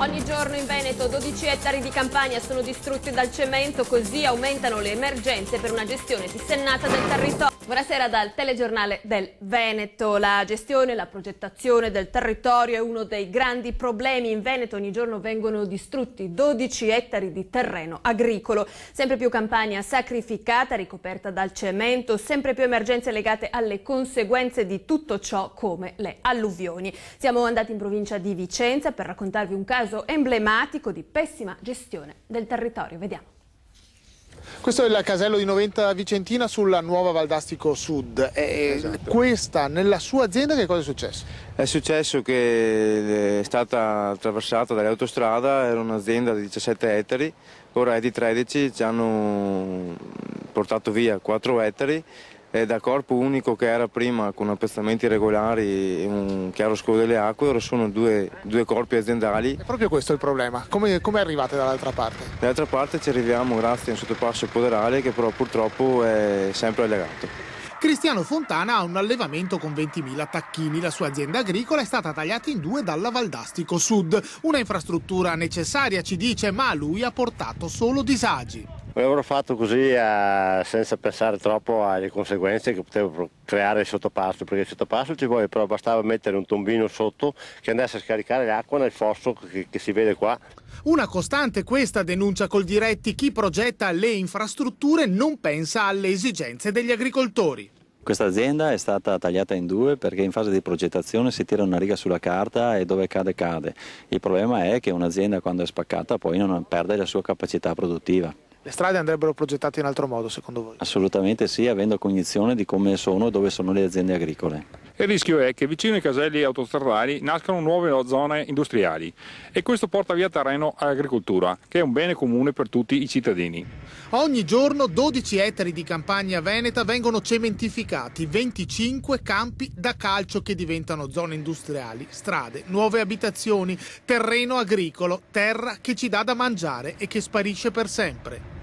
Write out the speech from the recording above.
Ogni giorno in Veneto 12 ettari di campagna sono distrutti dal cemento, così aumentano le emergenze per una gestione dissennata del territorio. Buonasera dal telegiornale del Veneto. La gestione e la progettazione del territorio è uno dei grandi problemi. In Veneto ogni giorno vengono distrutti 12 ettari di terreno agricolo. Sempre più campagna sacrificata, ricoperta dal cemento, sempre più emergenze legate alle conseguenze di tutto ciò, come le alluvioni. Siamo andati in provincia di Vicenza per raccontarvi un caso emblematico di pessima gestione del territorio. Vediamo. Questo è il casello di Noventa Vicentina sulla nuova Valdastico Sud. Esatto. Questa, nella sua azienda, che cosa è successo? È successo che è stata attraversata dall'autostrada, era un'azienda di 17 ettari, ora è di 13, ci hanno portato via 4 ettari. E da corpo unico che era prima con appezzamenti regolari e un chiaroscuro delle acque, ora sono due corpi aziendali. È proprio questo il problema. Come arrivate dall'altra parte? Dall'altra parte ci arriviamo grazie a un sottopasso poderale che però purtroppo è sempre allegato. Cristiano Fontana ha un allevamento con 20.000 tacchini. La sua azienda agricola è stata tagliata in due dalla Valdastico Sud. Una infrastruttura necessaria, ci dice, ma a lui ha portato solo disagi. L'avrò fatto così senza pensare troppo alle conseguenze che poteva creare il sottopasso, perché il sottopasso ci vuole, però bastava mettere un tombino sotto che andasse a scaricare l'acqua nel fosso che si vede qua. Una costante questa, denuncia Coldiretti: chi progetta le infrastrutture non pensa alle esigenze degli agricoltori. Questa azienda è stata tagliata in due perché in fase di progettazione si tira una riga sulla carta e dove cade cade. Il problema è che un'azienda quando è spaccata poi non perde la sua capacità produttiva. Le strade andrebbero progettate in altro modo, secondo voi? Assolutamente sì, avendo cognizione di come sono e dove sono le aziende agricole. Il rischio è che vicino ai caselli autostradali nascano nuove zone industriali e questo porta via terreno all'agricoltura, che è un bene comune per tutti i cittadini. Ogni giorno 12 ettari di campagna veneta vengono cementificati, 25 campi da calcio che diventano zone industriali, strade, nuove abitazioni, terreno agricolo, terra che ci dà da mangiare e che sparisce per sempre.